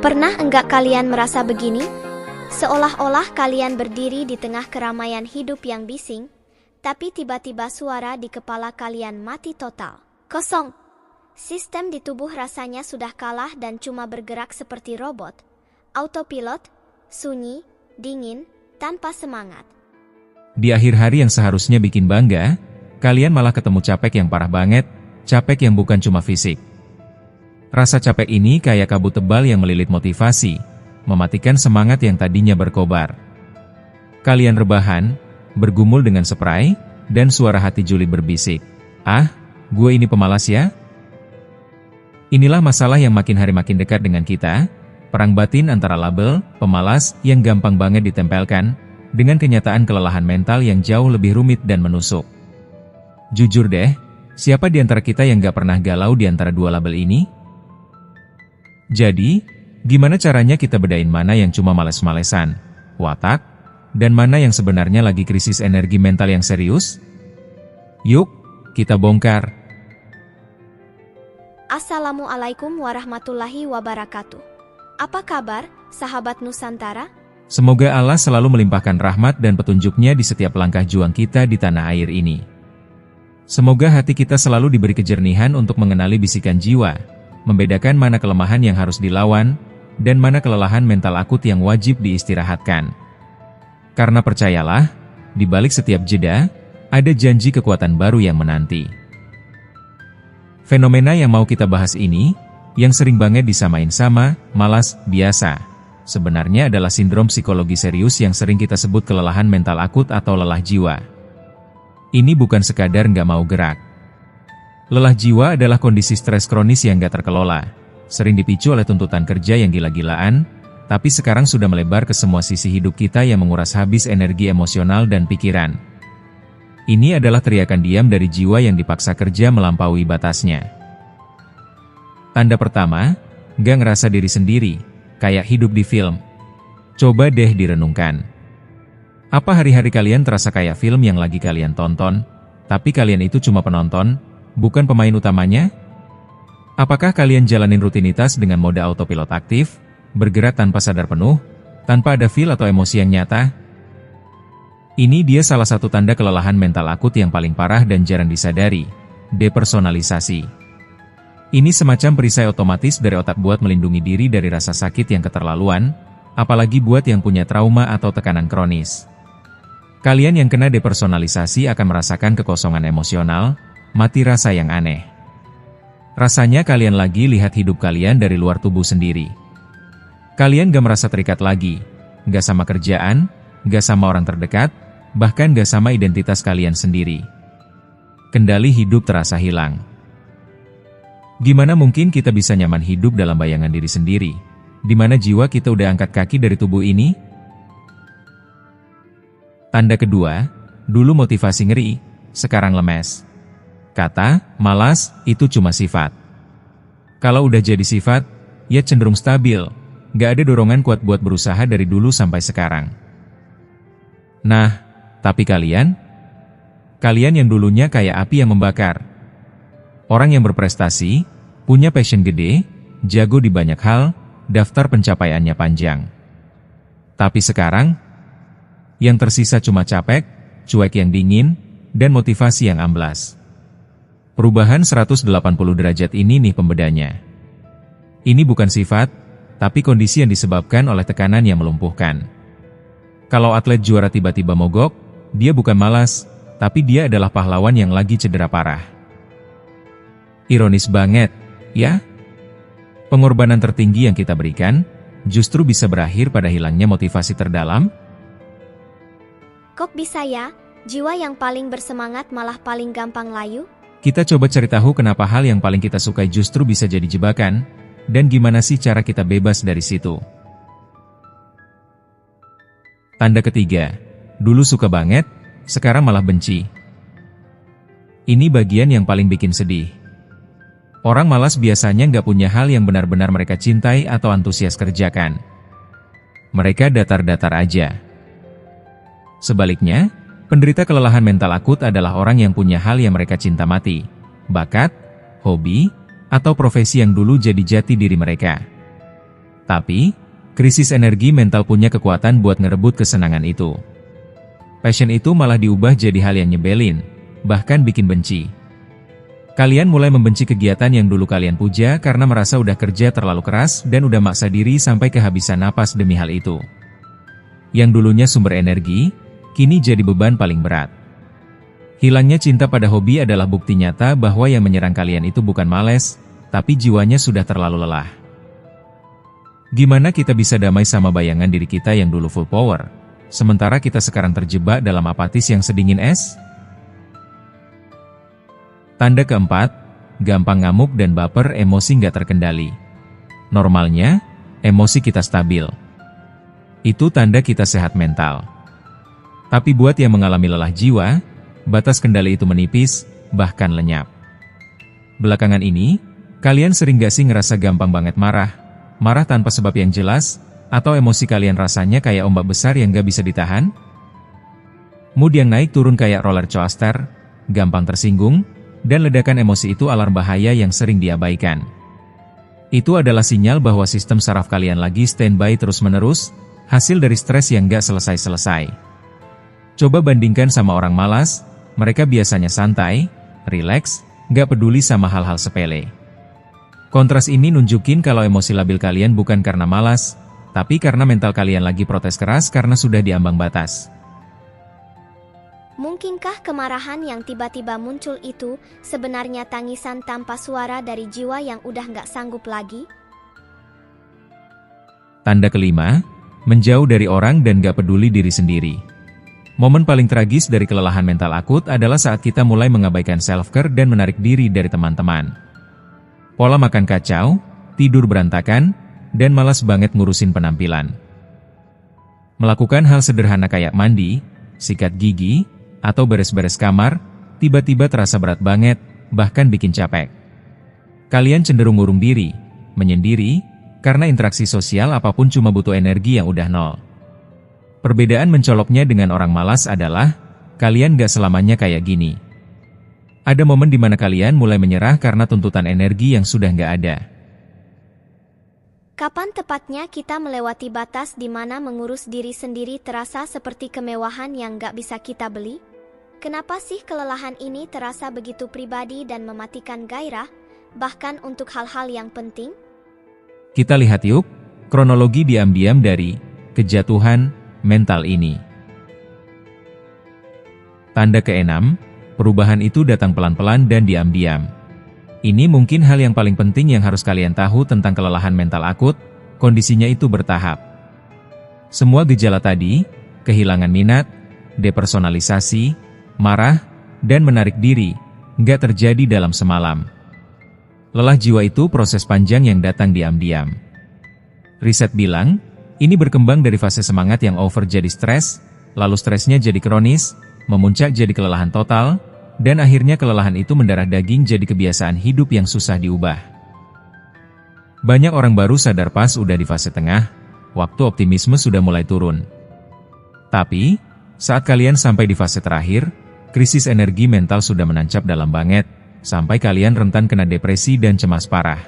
Pernah enggak kalian merasa begini? Seolah-olah kalian berdiri di tengah keramaian hidup yang bising, tapi tiba-tiba suara di kepala kalian mati total. Kosong. Sistem di tubuh rasanya sudah kalah dan cuma bergerak seperti robot. Autopilot, sunyi, dingin, tanpa semangat. Di akhir hari yang seharusnya bikin bangga, kalian malah ketemu capek yang parah banget, capek yang bukan cuma fisik. Rasa capek ini kayak kabut tebal yang melilit motivasi, mematikan semangat yang tadinya berkobar. Kalian rebahan, bergumul dengan spray, dan suara hati julid berbisik. Ah, gue ini pemalas ya? Inilah masalah yang makin hari makin dekat dengan kita, perang batin antara label, pemalas, yang gampang banget ditempelkan, dengan kenyataan kelelahan mental yang jauh lebih rumit dan menusuk. Jujur deh, siapa di antara kita yang gak pernah galau di antara dua label ini? Jadi, gimana caranya kita bedain mana yang cuma males-malesan, watak, dan mana yang sebenarnya lagi krisis energi mental yang serius? Yuk, kita bongkar. Assalamualaikum warahmatullahi wabarakatuh. Apa kabar, sahabat Nusantara? Semoga Allah selalu melimpahkan rahmat dan petunjuknya di setiap langkah juang kita di tanah air ini. Semoga hati kita selalu diberi kejernihan untuk mengenali bisikan jiwa, membedakan mana kelemahan yang harus dilawan, dan mana kelelahan mental akut yang wajib diistirahatkan. Karena percayalah, di balik setiap jeda, ada janji kekuatan baru yang menanti. Fenomena yang mau kita bahas ini, yang sering banget disamain sama malas biasa, sebenarnya adalah sindrom psikologi serius yang sering kita sebut kelelahan mental akut atau lelah jiwa. Ini bukan sekadar nggak mau gerak. Lelah jiwa adalah kondisi stres kronis yang nggak terkelola, sering dipicu oleh tuntutan kerja yang gila-gilaan, tapi sekarang sudah melebar ke semua sisi hidup kita yang menguras habis energi emosional dan pikiran. Ini adalah teriakan diam dari jiwa yang dipaksa kerja melampaui batasnya. Tanda pertama, nggak ngerasa diri sendiri, kayak hidup di film. Coba deh direnungkan. Apa hari-hari kalian terasa kayak film yang lagi kalian tonton, tapi kalian itu cuma penonton, bukan pemain utamanya? Apakah kalian jalanin rutinitas dengan mode autopilot aktif, bergerak tanpa sadar penuh, tanpa ada feel atau emosi yang nyata? Ini dia salah satu tanda kelelahan mental akut yang paling parah dan jarang disadari, depersonalisasi. Ini semacam perisai otomatis dari otak buat melindungi diri dari rasa sakit yang keterlaluan, apalagi buat yang punya trauma atau tekanan kronis. Kalian yang kena depersonalisasi akan merasakan kekosongan emosional, mati rasa yang aneh. Rasanya kalian lagi lihat hidup kalian dari luar tubuh sendiri. Kalian gak merasa terikat lagi, gak sama kerjaan, gak sama orang terdekat, bahkan gak sama identitas kalian sendiri. Kendali hidup terasa hilang. Gimana mungkin kita bisa nyaman hidup dalam bayangan diri sendiri, di mana jiwa kita udah angkat kaki dari tubuh ini? Tanda kedua, dulu motivasi ngeri, sekarang lemes. Kata, malas, itu cuma sifat. Kalau udah jadi sifat, ya cenderung stabil, gak ada dorongan kuat buat berusaha dari dulu sampai sekarang. Nah, tapi kalian yang dulunya kayak api yang membakar. Orang yang berprestasi, punya passion gede, jago di banyak hal, daftar pencapaiannya panjang. Tapi sekarang, yang tersisa cuma capek, cuek yang dingin, dan motivasi yang amblas. Perubahan 180 derajat ini nih pembedanya. Ini bukan sifat, tapi kondisi yang disebabkan oleh tekanan yang melumpuhkan. Kalau atlet juara tiba-tiba mogok, dia bukan malas, tapi dia adalah pahlawan yang lagi cedera parah. Ironis banget, ya? Pengorbanan tertinggi yang kita berikan, justru bisa berakhir pada hilangnya motivasi terdalam. Kok bisa ya, jiwa yang paling bersemangat malah paling gampang layu? Kita coba cari tahu kenapa hal yang paling kita sukai justru bisa jadi jebakan, dan gimana sih cara kita bebas dari situ. Tanda ketiga, dulu suka banget, sekarang malah benci. Ini bagian yang paling bikin sedih. Orang malas biasanya nggak punya hal yang benar-benar mereka cintai atau antusias kerjakan. Mereka datar-datar aja. Sebaliknya, penderita kelelahan mental akut adalah orang yang punya hal yang mereka cinta mati, bakat, hobi, atau profesi yang dulu jadi jati diri mereka. Tapi, krisis energi mental punya kekuatan buat ngerebut kesenangan itu. Passion itu malah diubah jadi hal yang nyebelin, bahkan bikin benci. Kalian mulai membenci kegiatan yang dulu kalian puja karena merasa udah kerja terlalu keras dan udah maksa diri sampai kehabisan napas demi hal itu. Yang dulunya sumber energi, kini jadi beban paling berat. Hilangnya cinta pada hobi adalah bukti nyata bahwa yang menyerang kalian itu bukan males, tapi jiwanya sudah terlalu lelah. Gimana kita bisa damai sama bayangan diri kita yang dulu full power, sementara kita sekarang terjebak dalam apatis yang sedingin es? Tanda keempat, gampang ngamuk dan baper, emosi nggak terkendali. Normalnya, emosi kita stabil. Itu tanda kita sehat mental. Tapi buat yang mengalami lelah jiwa, batas kendali itu menipis, bahkan lenyap. Belakangan ini, kalian sering gak sih ngerasa gampang banget marah tanpa sebab yang jelas, atau emosi kalian rasanya kayak ombak besar yang gak bisa ditahan? Mood yang naik turun kayak roller coaster, gampang tersinggung, dan ledakan emosi itu alarm bahaya yang sering diabaikan. Itu adalah sinyal bahwa sistem saraf kalian lagi standby terus-menerus, hasil dari stres yang gak selesai-selesai. Coba bandingkan sama orang malas, mereka biasanya santai, rileks, gak peduli sama hal-hal sepele. Kontras ini nunjukin kalau emosi labil kalian bukan karena malas, tapi karena mental kalian lagi protes keras karena sudah diambang batas. Mungkinkah kemarahan yang tiba-tiba muncul itu sebenarnya tangisan tanpa suara dari jiwa yang udah nggak sanggup lagi? Tanda kelima, menjauh dari orang dan gak peduli diri sendiri. Momen paling tragis dari kelelahan mental akut adalah saat kita mulai mengabaikan self-care dan menarik diri dari teman-teman. Pola makan kacau, tidur berantakan, dan malas banget ngurusin penampilan. Melakukan hal sederhana kayak mandi, sikat gigi, atau beres-beres kamar, tiba-tiba terasa berat banget, bahkan bikin capek. Kalian cenderung ngurung diri, menyendiri, karena interaksi sosial apapun cuma butuh energi yang udah nol. Perbedaan mencoloknya dengan orang malas adalah, kalian gak selamanya kayak gini. Ada momen di mana kalian mulai menyerah karena tuntutan energi yang sudah gak ada. Kapan tepatnya kita melewati batas di mana mengurus diri sendiri terasa seperti kemewahan yang gak bisa kita beli? Kenapa sih kelelahan ini terasa begitu pribadi dan mematikan gairah, bahkan untuk hal-hal yang penting? Kita lihat yuk, kronologi diam-diam dari kejatuhan mental ini. Tanda keenam, perubahan itu datang pelan-pelan dan diam-diam. Ini mungkin hal yang paling penting yang harus kalian tahu tentang kelelahan mental akut, kondisinya itu bertahap. Semua gejala tadi, kehilangan minat, depersonalisasi, marah, dan menarik diri, nggak terjadi dalam semalam. Lelah jiwa itu proses panjang yang datang diam-diam. Riset bilang, ini berkembang dari fase semangat yang over jadi stres, lalu stresnya jadi kronis, memuncak jadi kelelahan total, dan akhirnya kelelahan itu mendarah daging jadi kebiasaan hidup yang susah diubah. Banyak orang baru sadar pas udah di fase tengah, waktu optimisme sudah mulai turun. Tapi, saat kalian sampai di fase terakhir, krisis energi mental sudah menancap dalam banget, sampai kalian rentan kena depresi dan cemas parah.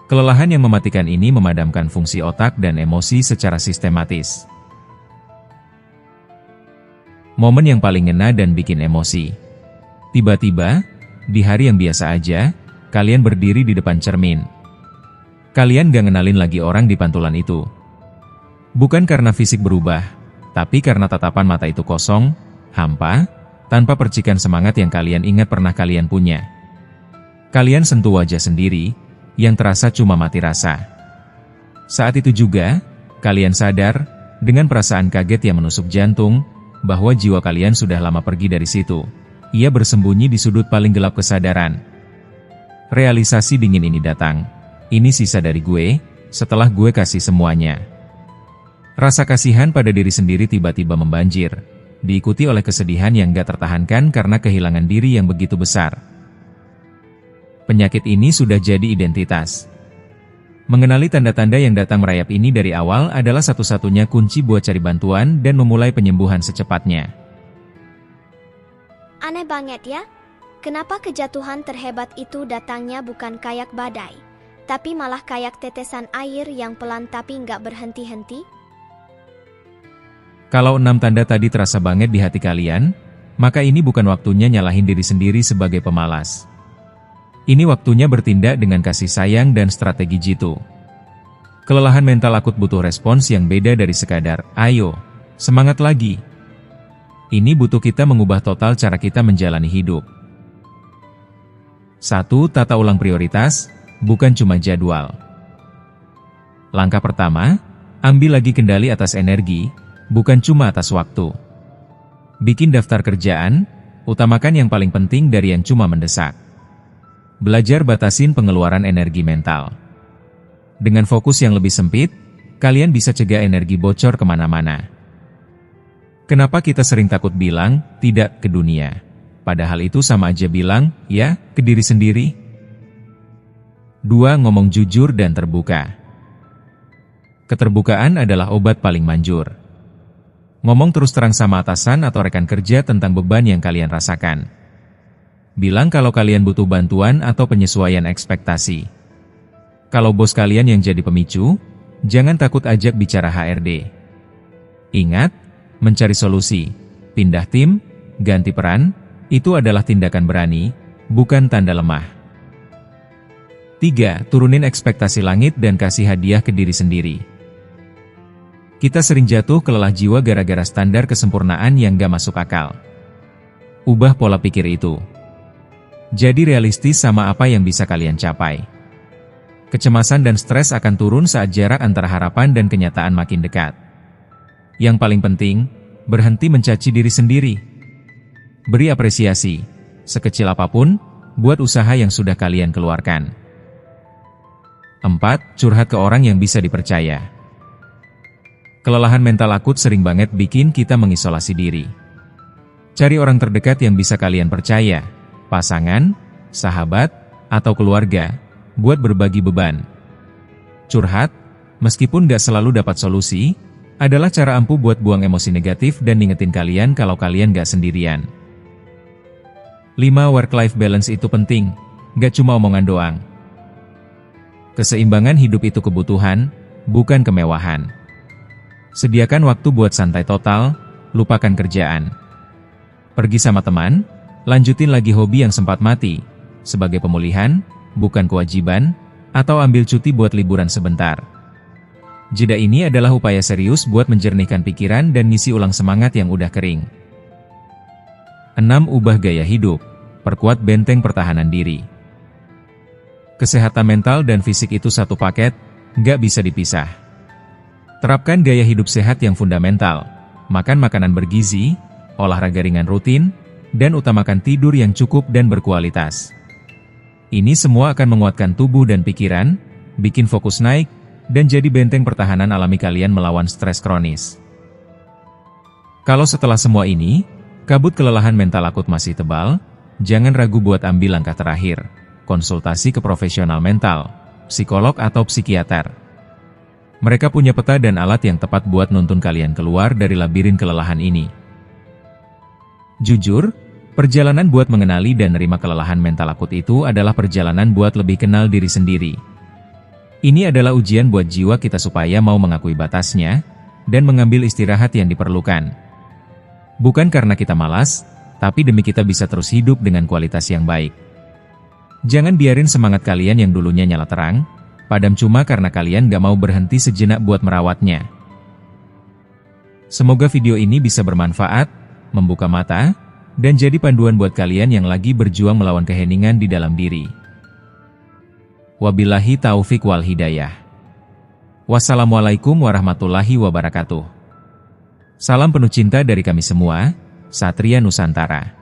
Kelelahan yang mematikan ini memadamkan fungsi otak dan emosi secara sistematis. Momen yang paling ngena dan bikin emosi. Tiba-tiba, di hari yang biasa aja, kalian berdiri di depan cermin. Kalian gak ngenalin lagi orang di pantulan itu. Bukan karena fisik berubah, tapi karena tatapan mata itu kosong, hampa, tanpa percikan semangat yang kalian ingat pernah kalian punya. Kalian sentuh wajah sendiri, yang terasa cuma mati rasa. Saat itu juga, kalian sadar, dengan perasaan kaget yang menusuk jantung, bahwa jiwa kalian sudah lama pergi dari situ. Ia bersembunyi di sudut paling gelap kesadaran. Realisasi dingin ini datang. Ini sisa dari gue, setelah gue kasih semuanya. Rasa kasihan pada diri sendiri tiba-tiba membanjir, diikuti oleh kesedihan yang gak tertahankan karena kehilangan diri yang begitu besar. Penyakit ini sudah jadi identitas. Mengenali tanda-tanda yang datang merayap ini dari awal adalah satu-satunya kunci buat cari bantuan dan memulai penyembuhan secepatnya. Aneh banget ya, kenapa kejatuhan terhebat itu datangnya bukan kayak badai, tapi malah kayak tetesan air yang pelan tapi nggak berhenti-henti? Kalau 6 tanda tadi terasa banget di hati kalian, maka ini bukan waktunya nyalahin diri sendiri sebagai pemalas. Ini waktunya bertindak dengan kasih sayang dan strategi jitu. Kelelahan mental akut butuh respons yang beda dari sekadar, ayo, semangat lagi. Ini butuh kita mengubah total cara kita menjalani hidup. 1. Tata ulang prioritas, bukan cuma jadwal. Langkah pertama, ambil lagi kendali atas energi, bukan cuma atas waktu. Bikin daftar kerjaan, utamakan yang paling penting dari yang cuma mendesak. Belajar batasin pengeluaran energi mental. Dengan fokus yang lebih sempit, kalian bisa cegah energi bocor kemana-mana. Kenapa kita sering takut bilang tidak ke dunia? Padahal itu sama aja bilang ya ke diri sendiri. 2. Ngomong jujur dan terbuka. Keterbukaan adalah obat paling manjur. Ngomong terus terang sama atasan atau rekan kerja tentang beban yang kalian rasakan. Bilang kalau kalian butuh bantuan atau penyesuaian ekspektasi. Kalau bos kalian yang jadi pemicu, jangan takut ajak bicara HRD. Ingat, mencari solusi, pindah tim, ganti peran, itu adalah tindakan berani, bukan tanda lemah. 3. Turunin ekspektasi langit dan kasih hadiah ke diri sendiri. Kita sering jatuh ke lelah jiwa gara-gara standar kesempurnaan yang gak masuk akal. Ubah pola pikir itu. Jadi realistis sama apa yang bisa kalian capai. Kecemasan dan stres akan turun saat jarak antara harapan dan kenyataan makin dekat. Yang paling penting, berhenti mencaci diri sendiri. Beri apresiasi, sekecil apapun, buat usaha yang sudah kalian keluarkan. 4. Curhat ke orang yang bisa dipercaya. Kelelahan mental akut sering banget bikin kita mengisolasi diri. Cari orang terdekat yang bisa kalian percaya, pasangan, sahabat, atau keluarga, buat berbagi beban. Curhat, meskipun gak selalu dapat solusi, adalah cara ampuh buat buang emosi negatif dan ngingetin kalian kalau kalian gak sendirian. 5. Work-life balance itu penting, gak cuma omongan doang. Keseimbangan hidup itu kebutuhan, bukan kemewahan. Sediakan waktu buat santai total, lupakan kerjaan. Pergi sama teman, lanjutin lagi hobi yang sempat mati, sebagai pemulihan, bukan kewajiban, atau ambil cuti buat liburan sebentar. Jeda ini adalah upaya serius buat menjernihkan pikiran dan ngisi ulang semangat yang udah kering. 6. Ubah gaya hidup, perkuat benteng pertahanan diri. Kesehatan mental dan fisik itu satu paket, nggak bisa dipisah. Terapkan gaya hidup sehat yang fundamental, makan makanan bergizi, olahraga ringan rutin, dan utamakan tidur yang cukup dan berkualitas. Ini semua akan menguatkan tubuh dan pikiran, bikin fokus naik, dan jadi benteng pertahanan alami kalian melawan stres kronis. Kalau setelah semua ini, kabut kelelahan mental akut masih tebal, jangan ragu buat ambil langkah terakhir, konsultasi ke profesional mental, psikolog atau psikiater. Mereka punya peta dan alat yang tepat buat nuntun kalian keluar dari labirin kelelahan ini. Jujur, perjalanan buat mengenali dan menerima kelelahan mental akut itu adalah perjalanan buat lebih kenal diri sendiri. Ini adalah ujian buat jiwa kita supaya mau mengakui batasnya, dan mengambil istirahat yang diperlukan. Bukan karena kita malas, tapi demi kita bisa terus hidup dengan kualitas yang baik. Jangan biarin semangat kalian yang dulunya nyala terang, padam cuma karena kalian gak mau berhenti sejenak buat merawatnya. Semoga video ini bisa bermanfaat, membuka mata, dan jadi panduan buat kalian yang lagi berjuang melawan keheningan di dalam diri. Wabillahi taufik wal hidayah. Wassalamualaikum warahmatullahi wabarakatuh. Salam penuh cinta dari kami semua, Satria Nusantara.